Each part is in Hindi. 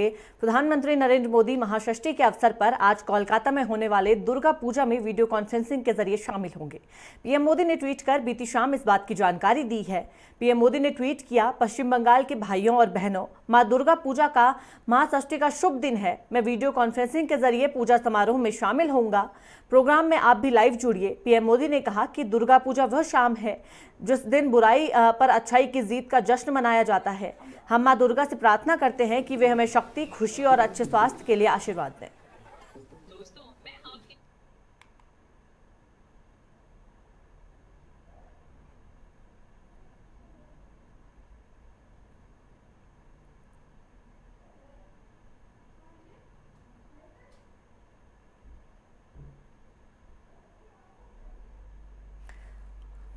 प्रधानमंत्री नरेंद्र मोदी महाषष्ठी के अवसर पर आज कोलकाता में होने वाले दुर्गा पूजा में वीडियो कॉन्फ्रेंसिंग के जरिए शामिल होंगे। पीएम मोदी ने ट्वीट कर बीती शाम इस बात की जानकारी दी है। पीएम मोदी ने ट्वीट किया, पश्चिम बंगाल के भाइयों और बहनों, मां दुर्गा पूजा का महाषष्ठी का शुभ दिन है। मैं वीडियो कॉन्फ्रेंसिंग के जरिए पूजा समारोह में शामिल होऊंगा। प्रोग्राम में आप भी लाइव जुड़िए। पीएम मोदी ने कहा कि दुर्गा पूजा वह शाम है जिस दिन बुराई पर अच्छाई की जीत का जश्न मनाया जाता है। हम मां दुर्गा से प्रार्थना करते हैं कि वे हमें शक्ति, खुशी और अच्छे स्वास्थ्य के लिए आशीर्वाद दें।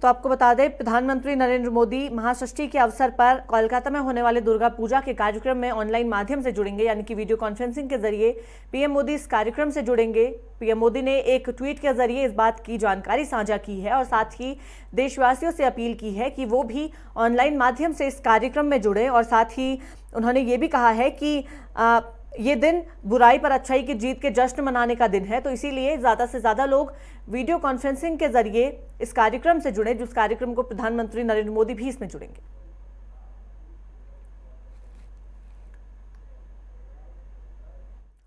तो आपको बता दें, प्रधानमंत्री नरेंद्र मोदी महाषष्ठी के अवसर पर कोलकाता में होने वाले दुर्गा पूजा के कार्यक्रम में ऑनलाइन माध्यम से जुड़ेंगे, यानी कि वीडियो कॉन्फ्रेंसिंग के जरिए पीएम मोदी इस कार्यक्रम से जुड़ेंगे। पीएम मोदी ने एक ट्वीट के जरिए इस बात की जानकारी साझा की है और साथ ही देशवासियों से अपील की है कि वो भी ऑनलाइन माध्यम से इस कार्यक्रम में जुड़े। और साथ ही उन्होंने ये भी कहा है कि ये दिन बुराई पर अच्छाई की जीत के जश्न मनाने का दिन है, तो इसीलिए ज़्यादा से ज़्यादा लोग वीडियो कॉन्फ्रेंसिंग के जरिए इस कार्यक्रम से जुड़े, जिस कार्यक्रम को प्रधानमंत्री नरेंद्र मोदी भी इसमें जुड़ेंगे।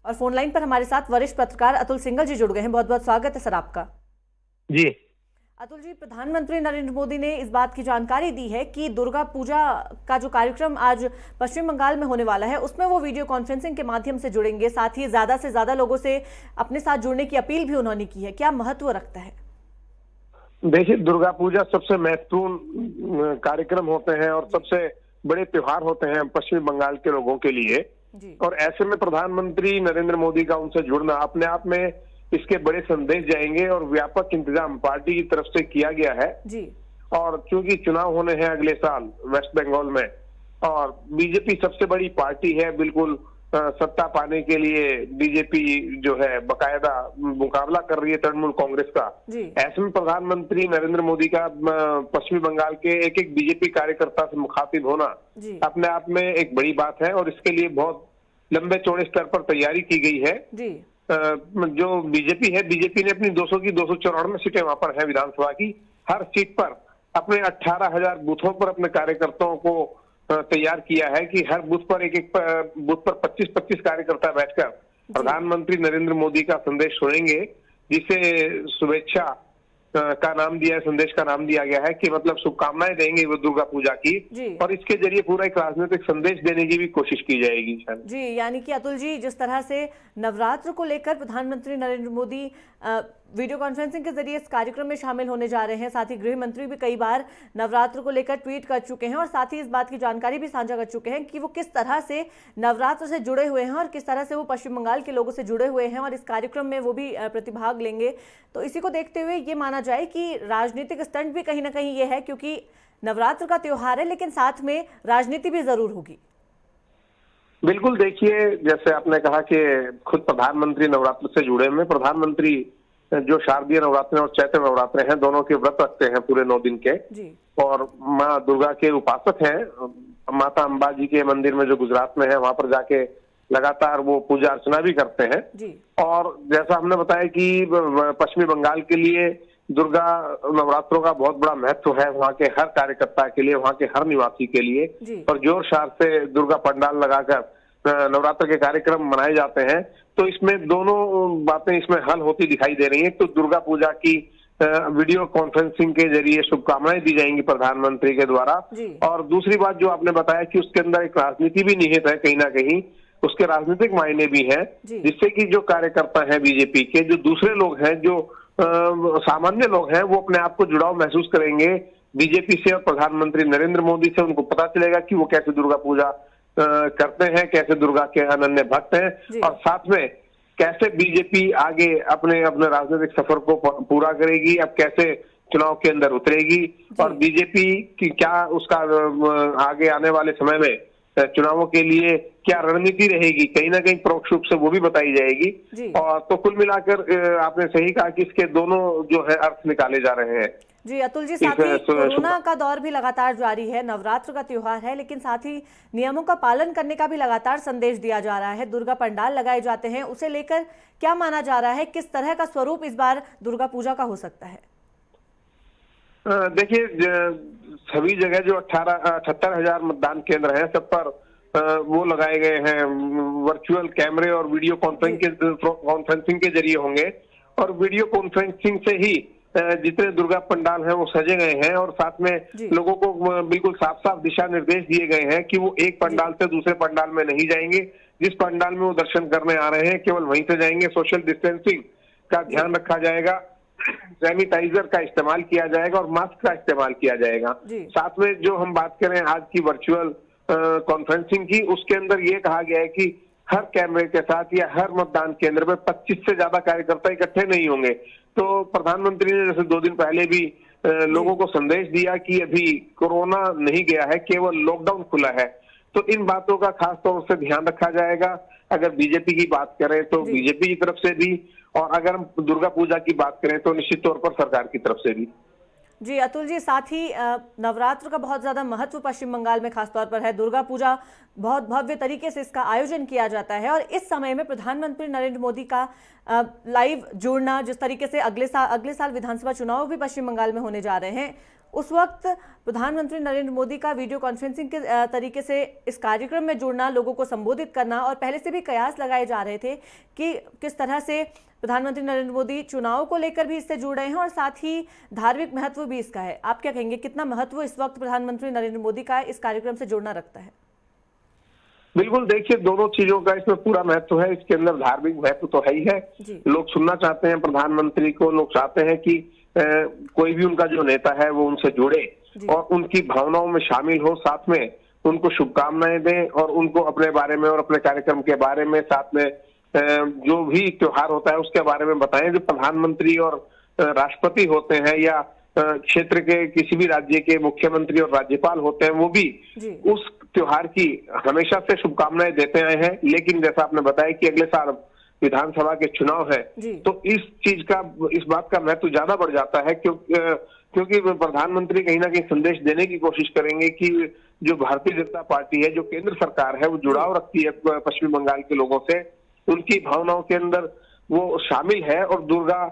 और फोन लाइन पर हमारे साथ वरिष्ठ पत्रकार अतुल सिंघल जी जुड़ गए हैं। बहुत बहुत स्वागत है सर आपका। जी अतुल जी, प्रधानमंत्री नरेंद्र मोदी ने इस बात की जानकारी दी है कि दुर्गा पूजा का जो कार्यक्रम आज पश्चिम बंगाल में होने वाला है उसमें वो वीडियो कॉन्फ्रेंसिंग के माध्यम से जुड़ेंगे। साथ ही ज्यादा से ज्यादा लोगों से अपने साथ जुड़ने की अपील भी उन्होंने की है। क्या महत्व रखता है? देखिए, दुर्गा पूजा सबसे महत्वपूर्ण कार्यक्रम होते हैं और सबसे बड़े त्योहार होते हैं पश्चिम बंगाल के लोगों के लिए जी। और ऐसे में प्रधानमंत्री नरेंद्र मोदी का उनसे जुड़ना अपने आप में इसके बड़े संदेश जाएंगे और व्यापक इंतजाम पार्टी की तरफ से किया गया है जी। और क्योंकि चुनाव होने हैं अगले साल वेस्ट बंगाल में और बीजेपी सबसे बड़ी पार्टी है, बिल्कुल सत्ता पाने के लिए बीजेपी जो है बकायदा मुकाबला कर रही है तृणमूल कांग्रेस का। ऐसे में प्रधानमंत्री नरेंद्र मोदी का पश्चिमी बंगाल के एक एक बीजेपी कार्यकर्ता से मुखातिब होना अपने आप में एक बड़ी बात है और इसके लिए बहुत लंबे चौड़े स्तर पर तैयारी की गई है। जो बीजेपी है, बीजेपी ने अपनी 200 की 294 सीटें वहां पर है विधानसभा की। हर सीट पर अपने 18,000 बूथों पर अपने कार्यकर्ताओं को तैयार किया है कि हर बूथ पर एक बूथ पर 25-25 कार्यकर्ता बैठकर प्रधानमंत्री नरेंद्र मोदी का संदेश सुनेंगे, जिसे शुभेच्छा का नाम दिया है, संदेश का नाम दिया गया है कि मतलब शुभकामनाएं देंगे वो दुर्गा पूजा की और इसके जरिए पूरा एक राजनीतिक संदेश देने की भी कोशिश की जाएगी जी। यानी कि अतुल जी, जिस तरह से नवरात्र को लेकर प्रधानमंत्री नरेंद्र मोदी वीडियो कॉन्फ्रेंसिंग के जरिए इस कार्यक्रम में शामिल होने जा रहे हैं, साथ ही गृह मंत्री भी कई बार नवरात्र को लेकर ट्वीट कर चुके हैं और साथ ही इस बात की जानकारी भी साझा कर चुके हैं कि वो किस तरह से नवरात्र से जुड़े हुए हैं और किस तरह से वो पश्चिम बंगाल के लोगों से जुड़े हुए हैं और इस कार्यक्रम में वो भी प्रतिभाग लेंगे। तो इसी को देखते हुए ये माना जाए कि राजनीतिक स्टंट भी कहीं ना कहीं ये है, क्योंकि नवरात्र का त्योहार है लेकिन साथ में राजनीति भी जरूर होगी। बिल्कुल, देखिए जैसे आपने कहा कि खुद प्रधानमंत्री नवरात्र से जुड़े हुए, प्रधानमंत्री जो शारदीय नवरात्र और चैत्र नवरात्र हैं दोनों के व्रत रखते हैं पूरे 9 दिन के और माँ दुर्गा के उपासक हैं। माता अंबा जी के मंदिर में जो गुजरात में है वहां पर जाके लगातार वो पूजा अर्चना भी करते हैं और जैसा हमने बताया कि पश्चिमी बंगाल के लिए दुर्गा नवरात्रों का बहुत बड़ा महत्व है, वहाँ के हर कार्यकर्ता के लिए, वहाँ के हर निवासी के लिए और जोर शार से दुर्गा पंडाल लगाकर नवरात्र के कार्यक्रम मनाए जाते हैं। तो इसमें दोनों बातें इसमें हल होती दिखाई दे रही हैं। तो दुर्गा पूजा की वीडियो कॉन्फ्रेंसिंग के जरिए शुभकामनाएं दी जाएंगी प्रधानमंत्री के द्वारा और दूसरी बात जो आपने बताया कि उसके अंदर एक राजनीति भी निहित है, कहीं ना कहीं उसके राजनीतिक मायने भी हैं, जिससे कि जो कार्यकर्ता हैं बीजेपी के, जो दूसरे लोग हैं, जो सामान्य लोग हैं, वो अपने आप को जुड़ाव महसूस करेंगे बीजेपी से और प्रधानमंत्री नरेंद्र मोदी से। उनको पता चलेगा कि वो कैसे दुर्गा पूजा करते हैं, कैसे दुर्गा के अनन्य भक्त हैं और साथ में कैसे बीजेपी आगे अपने अपने राजनीतिक सफर को पूरा करेगी, अब कैसे चुनाव के अंदर उतरेगी और बीजेपी की क्या उसका आगे आने वाले समय में चुनावों के लिए क्या रणनीति रहेगी, कहीं ना कहीं परोक्ष रूप से वो भी बताई जाएगी। और तो कुल मिलाकर आपने सही कहा कि इसके दोनों जो है अर्थ निकाले जा रहे हैं। जी अतुल जी, साथ ही कोरोना का दौर भी लगातार जारी है, नवरात्र का त्योहार है, लेकिन साथ ही नियमों का पालन करने का भी लगातार संदेश दिया जा रहा है। दुर्गा पंडाल लगाए जाते हैं, उसे लेकर क्या माना जा रहा है, किस तरह का स्वरूप इस बार दुर्गा पूजा का हो सकता है? देखिए, सभी जगह जो 78,000 मतदान केंद्र हैं, सब पर वो लगाए गए हैं, वर्चुअल कैमरे और वीडियो कॉन्फ्रेंसिंग के जरिए होंगे, और वीडियो कॉन्फ्रेंसिंग से ही जितने दुर्गा पंडाल हैं वो सजे गए हैं, और साथ में लोगों को बिल्कुल साफ साफ दिशा निर्देश दिए गए हैं कि वो एक पंडाल से दूसरे पंडाल में नहीं जाएंगे। जिस पंडाल में वो दर्शन करने आ रहे हैं केवल वहीं से जाएंगे। सोशल डिस्टेंसिंग का ध्यान रखा जाएगा, सैनिटाइजर का इस्तेमाल किया जाएगा और मास्क का इस्तेमाल किया जाएगा। साथ में जो हम बात करें आज की वर्चुअल कॉन्फ्रेंसिंग की, उसके अंदर ये कहा गया है कि हर कैमरे के साथ या हर मतदान केंद्र में 25 से ज्यादा कार्यकर्ता इकट्ठे नहीं होंगे। तो प्रधानमंत्री ने जैसे 2 दिन पहले भी लोगों को संदेश दिया कि अभी कोरोना नहीं गया है, केवल लॉकडाउन खुला है। तो इन बातों का खास तौर से ध्यान रखा जाएगा। अगर बीजेपी की बात करें तो बीजेपी की तरफ से भी, और अगर हम दुर्गा पूजा की बात करें तो निश्चित तौर पर सरकार की तरफ से भी। जी अतुल जी, साथ ही नवरात्र का बहुत ज्यादा महत्व पश्चिम बंगाल में खासतौर पर है। दुर्गा पूजा बहुत भव्य तरीके से इसका आयोजन किया जाता है, और इस समय में प्रधानमंत्री नरेंद्र मोदी का लाइव जुड़ना, जिस तरीके से अगले साल विधानसभा चुनाव भी पश्चिम बंगाल में होने जा रहे हैं, उस वक्त प्रधानमंत्री नरेंद्र मोदी का वीडियो कॉन्फ्रेंसिंग के तरीके से इस कार्यक्रम में जुड़ना, लोगों को संबोधित करना, और पहले से भी कयास लगाए जा रहे थे कि किस तरह से प्रधानमंत्री नरेंद्र मोदी चुनाव को लेकर भी इससे जुड़ रहे हैं, और साथ ही धार्मिक महत्व भी इसका है। आप क्या कहेंगे, कितना महत्व इस वक्त प्रधानमंत्री नरेंद्र मोदी का इस कार्यक्रम से जुड़ना रखता है? बिल्कुल, देखिए, दोनों चीजों का इसमें पूरा महत्व है। इसके अंदर धार्मिक महत्व तो है ही है। लोग सुनना चाहते हैं प्रधानमंत्री को, लोग चाहते हैं कि कोई भी उनका जो नेता है वो उनसे जुड़े और उनकी भावनाओं में शामिल हो, साथ में उनको शुभकामनाएं दें और उनको अपने बारे में और अपने कार्यक्रम के बारे में, साथ में जो भी त्योहार होता है उसके बारे में बताएं। जो प्रधानमंत्री और राष्ट्रपति होते हैं या क्षेत्र के किसी भी राज्य के मुख्यमंत्री और राज्यपाल होते हैं, वो भी उस त्योहार की हमेशा से शुभकामनाएं देते आए हैं। लेकिन जैसा आपने बताया कि अगले साल विधानसभा के चुनाव है, तो इस बात का महत्व ज्यादा बढ़ जाता है, क्योंकि प्रधानमंत्री कहीं ना कहीं संदेश देने की कोशिश करेंगे कि जो भारतीय जनता पार्टी है, जो केंद्र सरकार है, वो जुड़ाव रखती है पश्चिम बंगाल के लोगों से, उनकी भावनाओं के अंदर वो शामिल है, और दुर्गा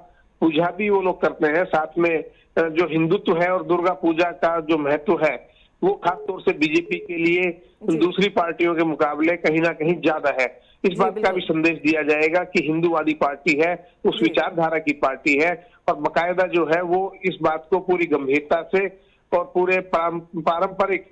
पूजा भी वो लोग करते हैं। साथ में जो हिंदुत्व है और दुर्गा पूजा का जो महत्व है वो खासतौर से बीजेपी के लिए दूसरी पार्टियों के मुकाबले कहीं ना कहीं ज्यादा है। इस बात का भी संदेश दिया जाएगा कि हिंदूवादी पार्टी है, उस विचारधारा की पार्टी है, और बाकायदा जो है वो इस बात को पूरी गंभीरता से और पूरे पारंपरिक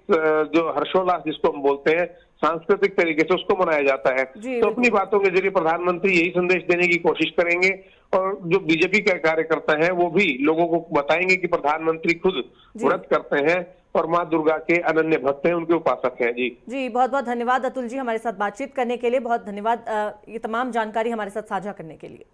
जो हर्षोल्लास जिसको हम बोलते हैं, सांस्कृतिक तरीके से उसको मनाया जाता है। तो अपनी बातों के जरिए प्रधानमंत्री यही संदेश देने की कोशिश करेंगे, और जो बीजेपी के कार्यकर्ता हैं वो भी लोगों को बताएंगे कि प्रधानमंत्री खुद व्रत करते हैं और माँ दुर्गा के अनन्य भक्त हैं, उनके उपासक हैं। जी बहुत बहुत धन्यवाद अतुल जी, हमारे साथ बातचीत करने के लिए। बहुत धन्यवाद ये तमाम जानकारी हमारे साथ साझा करने के लिए।